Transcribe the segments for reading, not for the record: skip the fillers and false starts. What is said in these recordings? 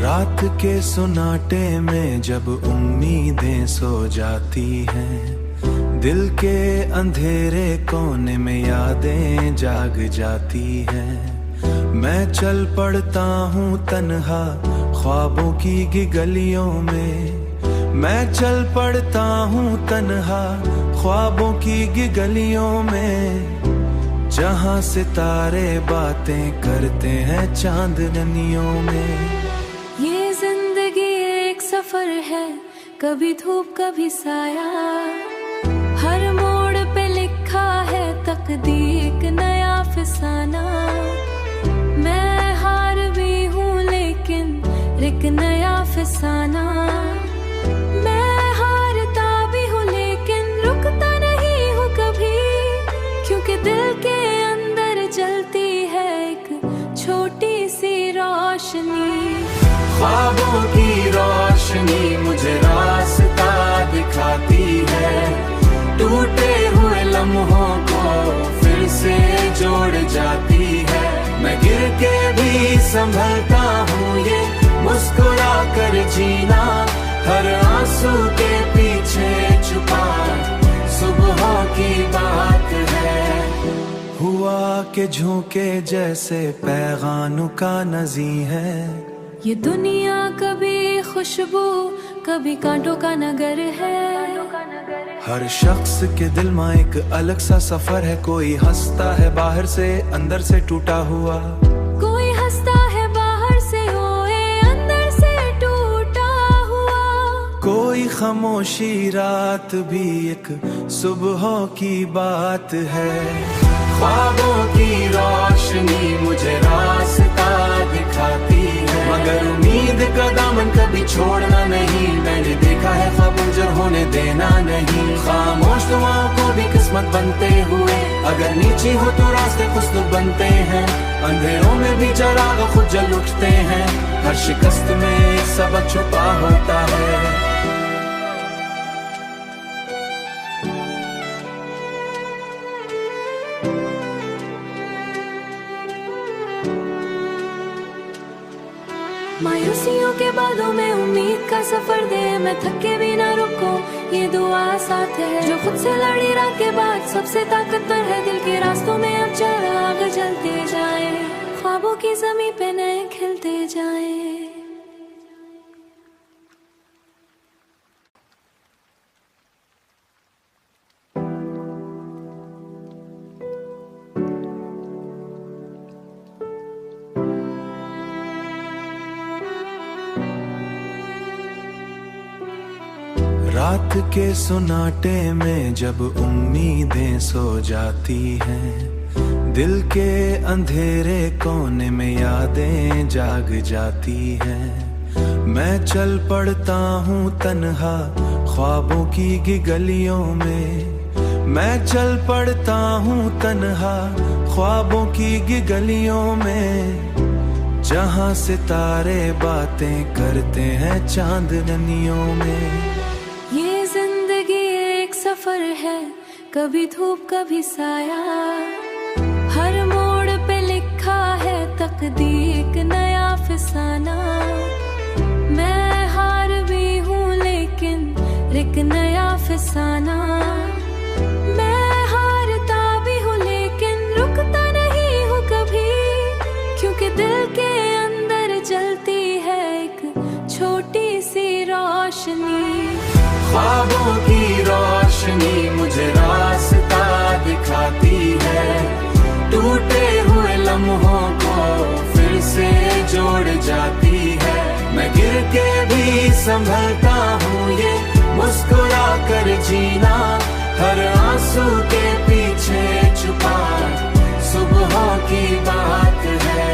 रात के सुनाटे में जब उम्मीदें सो जाती हैं, दिल के अंधेरे कोने में यादें जाग जाती हैं। मैं चल पड़ता हूँ तन्हा ख्वाबों की गलियों में, मैं चल पड़ता हूँ तन्हा ख्वाबों की गलियों में, जहाँ सितारे बातें करते हैं चांदनियों में। ये जिंदगी एक सफर है, कभी धूप कभी साया, हर मोड़ पे लिखा है तकदीर एक नया फसाना। मैं हार भी हूँ लेकिन एक नया फसाना। मैं हारता भी हूँ लेकिन रुकता नहीं हूँ कभी, क्योंकि दिल के अंदर जलती है एक छोटी सी रोशनी। ख्वाबों की रोशनी मुझे रास्ता दिखाती है, टूटे हुए लम्हों को फिर से जोड़ जाती है। मैं गिर के भी संभलता हूँ, ये मुस्कुरा कर जीना, हर आंसू के पीछे छुपा सुबहों की बात है। हुआ के झोंके जैसे पैगानों का नज़ी है, ये दुनिया कभी खुशबू कभी कांटों का नगर है। हर शख्स के दिल में एक अलग सा सफर है, कोई हंसता है बाहर से अंदर से टूटा हुआ, कोई हंसता है बाहर से होए अंदर से टूटा हुआ। कोई खामोशी रात भी एक सुबह की बात है। ख्वाबों की रोशनी मुझे रास्ता दिखाती है, मगर उम्मीद का दामन कभी छोड़ना नहीं। मैंने देखा है ख्वाब उजर होने देना नहीं। खामोश दुआओं को भी किस्मत बनते हुए, अगर नीचे हो तो रास्ते खुद बनते हैं। अंधेरों में भी चराग खुद जल उठते हैं, हर शिकस्त में एक सबक छुपा होता है। मायूसियों के बादों में उम्मीद का सफर दे, मैं थके भी ना रुको ये दुआ साथ है। जो खुद से लड़ी रात के बाद सबसे ताकतवर है, दिल के रास्तों में अब चराग जलते जाए, ख्वाबों की ज़मीं पे नए खिलते जाए। रात के सुनाटे में जब उम्मीदें सो जाती हैं, दिल के अंधेरे कोने में यादें जाग जाती हैं। मैं चल पड़ता हूँ तन्हा ख्वाबों की गलियों में, मैं चल पड़ता हूँ तन्हा ख्वाबों की गलियों में, जहाँ सितारे बातें करते हैं चांदनियों में। ये जिंदगी एक सफर है, कभी धूप कभी साया, हर मोड़ पे लिखा है तकदीर एक नया फसाना। मैं हार भी हूँ लेकिन एक नया फसाना। मैं हारता भी हूँ लेकिन रुकता नहीं हूँ कभी, क्योंकि दिल के अंदर जलती है एक छोटी सी रोशनी। ख्वाबों की रोशनी मुझे रास्ता दिखाती है, टूटे हुए लम्हों को फिर से जोड़ जाती है। मैं गिर के भी संभलता हूँ, ये मुस्कुरा कर जीना, हर आंसू के पीछे छुपा सुबहों की बात है।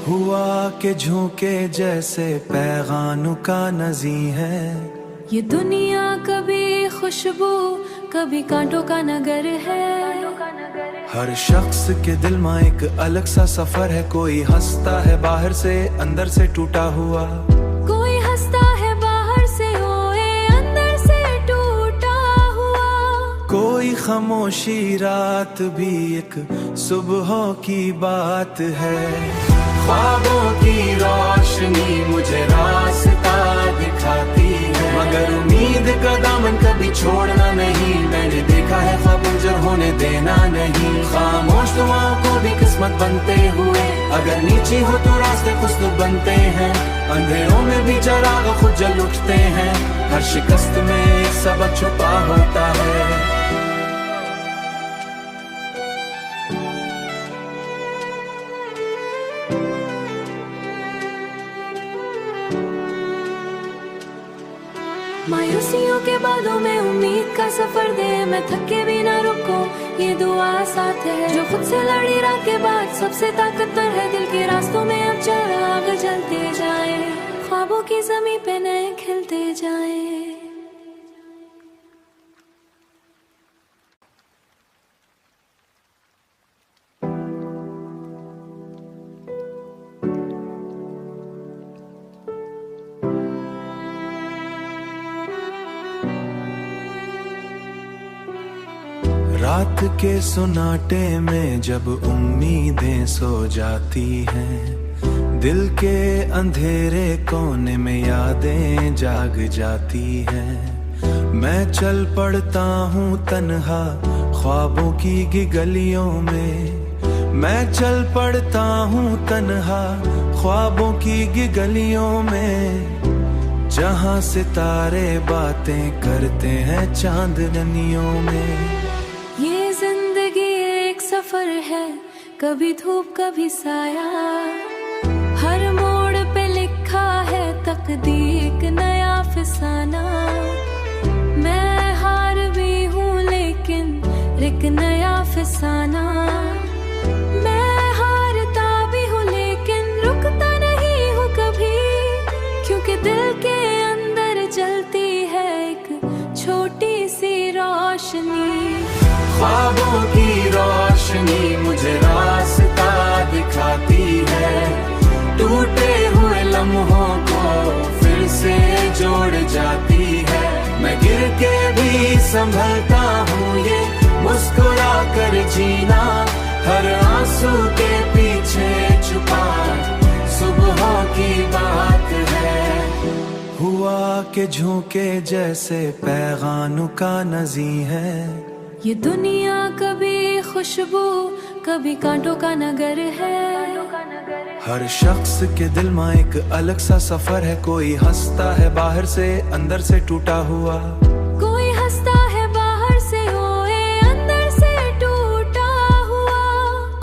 हुआ के झोंके जैसे पैगानों का नज़ी है, ये दुनिया कभी खुशबू कभी कांटों का नगर है। हर शख्स के दिल में एक अलग सा सफर है, कोई हंसता है बाहर से अंदर से टूटा हुआ, कोई हंसता है बाहर से होए अंदर से टूटा हुआ। कोई खामोशी रात भी एक सुबह की बात है। ख्वाबों की रोशनी मुझे छोड़ना नहीं, मैंने देखा है ख्वाब मंजर होने देना नहीं। खामोश दुआओं को भी किस्मत बनते हुए, अगर नीची हो तो रास्ते खुश्क बनते हैं। अंधेरों में भी चिराग खुद जल उठते हैं, हर शिकस्त में एक सबक छुपा होता है। मायूसियों के बादों में उम्मीद का सफर दे, मैं थके भी ना रुको ये दुआ साथ है। जो खुद से लड़ी रात के बाद सबसे ताकतवर है, दिल के रास्तों में अब चिराग जलते जाए, ख्वाबों की ज़मीं पे नए खिलते जाए। रात के सुनाटे में जब उम्मीदें सो जाती हैं, दिल के अंधेरे कोने में यादें जाग जाती हैं। मैं चल पड़ता हूँ तन्हा ख्वाबों की गलियों में, मैं चल पड़ता हूँ तन्हा ख्वाबों की गलियों में, जहाँ सितारे बातें करते हैं चांदनियों में। ये जिंदगी एक सफर है, कभी धूप कभी साया, हर मोड़ पे लिखा है तकदीर एक नया फसाना। मैं हार भी हूँ लेकिन एक नया फसाना, मैं हारता भी हूँ लेकिन रुकता नहीं हूँ कभी, क्योंकि दिल के अंदर जलती है एक छोटी सी रोशनी। ख्वाबों की रोशनी मुझे रास्ता दिखाती है, टूटे हुए लम्हों को फिर से जोड़ जाती है। मैं गिर के भी संभलता हूँ, ये मुस्कुरा कर जीना हर आंसू के पीछे छुपा सुबहों की बात है। हुआ के झोंके जैसे पैगानों का नज़ी है, ये दुनिया कभी खुशबू कभी कांटों का नगर है। हर शख्स के दिल में एक अलग सा सफर है, कोई हंसता है बाहर से अंदर से टूटा हुआ, कोई हंसता है बाहर से होए अंदर से टूटा हुआ।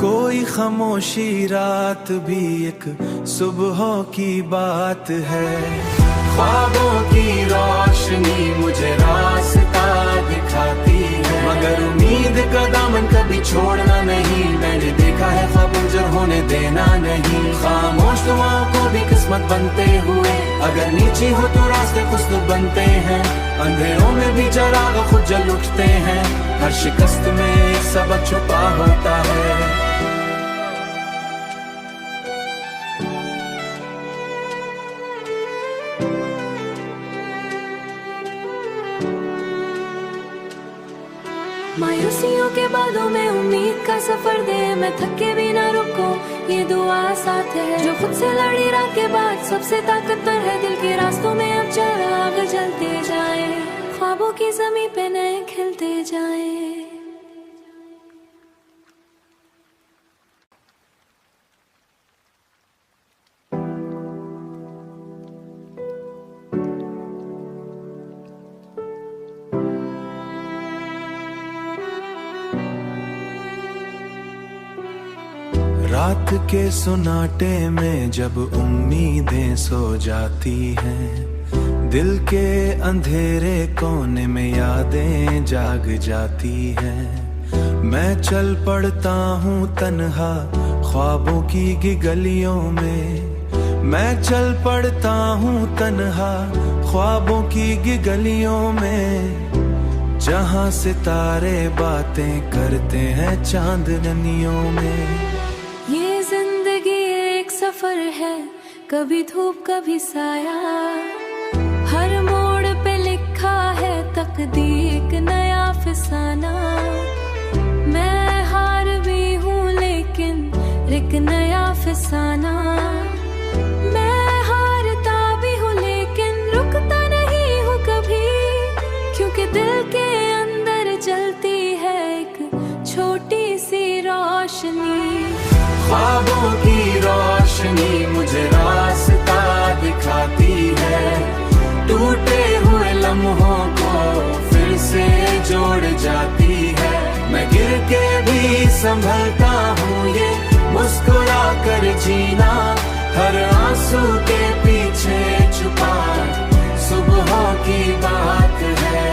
कोई खामोशी रात भी एक सुबह की बात है। ख्वाबों की रोशनी मुझे रास्ता दिखाती है, मगर उम्मीद का दामन कभी छोड़ना नहीं, मैंने देखा है ख्वाब मंजर होने देना नहीं। खामोश दुआओं को भी किस्मत बनते हुए, अगर नीची हो तो रास्ते खुश्क बनते हैं। अंधेरों में भी चिराग खुद जल उठते हैं, हर शिकस्त में एक सबक छुपा होता है। मायूसियों के बादों में उम्मीद का सफर दे, मैं थके भी ना रुको ये दुआ साथ है। जो खुद से लड़ी रात के बाद सबसे ताकतवर है, दिल के रास्तों में अब चिराग जलते जाए, ख्वाबों की ज़मीं पे नए खिलते जाए। रात के सुनाटे में जब उम्मीदें सो जाती हैं, दिल के अंधेरे कोने में यादें जाग जाती हैं। मैं चल पड़ता हूँ तन्हा ख्वाबों की गलियों में, मैं चल पड़ता हूँ तन्हा ख्वाबों की गलियों में, जहाँ सितारे बातें करते हैं चांदनियों में। ये जिंदगी एक सफर है, कभी धूप कभी साया, हर मोड़ पे लिखा है तकदीर एक नया फसाना। मैं हार भी हूँ लेकिन एक नया फसाना, मैं हारता भी हूँ लेकिन रुकता नहीं हूँ कभी, क्योंकि दिल के ख्वाबों की रोशनी मुझे रास्ता दिखाती है, टूटे हुए लम्हों को फिर से जोड़ जाती है। मैं गिर के भी संभलता हूँ, ये मुस्कुरा कर जीना हर आंसू के पीछे छुपा सुबहों की बात है।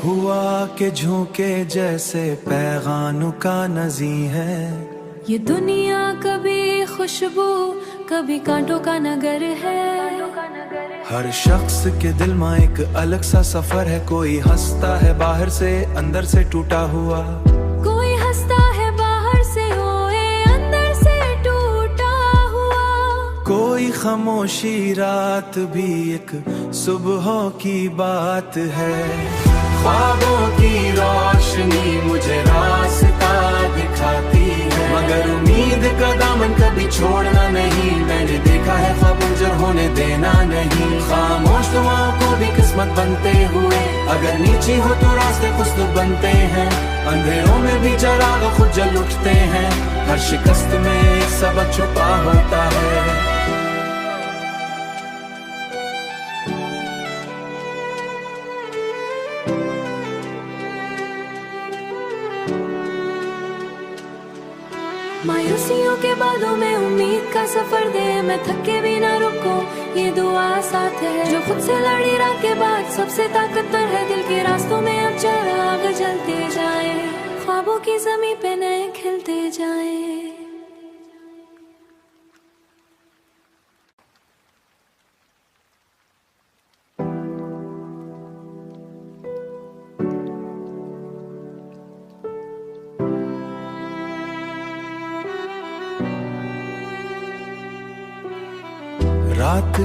हुआ के झोंके जैसे पैगानों का नज़ी है, ये दुनिया कभी खुशबू कभी कांटों का नगर है। हर शख्स के दिल में एक अलग सा सफर है, कोई हंसता है बाहर से अंदर से टूटा हुआ, कोई हंसता है बाहर से होए अंदर से टूटा हुआ। कोई खामोशी रात भी एक सुबहों की बात है। ख्वाबों की रोशनी मुझे रास्ता दिखाती है, मगर उम्मीद का दामन कभी छोड़ना नहीं। मैंने देखा है ख्वाब मंजर होने देना नहीं। खामोश दुआओं को भी किस्मत बनते हुए, अगर नीचे हो तो रास्ते कुछ तो बनते हैं। अंधेरों में भी चिराग खुद जल उठते हैं, हर शिकस्त में एक सबक छुपा होता है। मायूसियों के बादों में उम्मीद का सफर दे, मैं थके भी ना रुको ये दुआ साथ है। जो खुद से लड़ी रात के बाद सबसे ताकतवर है, दिल के रास्तों में अब चिराग जलते जाए, ख्वाबों की ज़मीं पे नए खिलते जाए। रात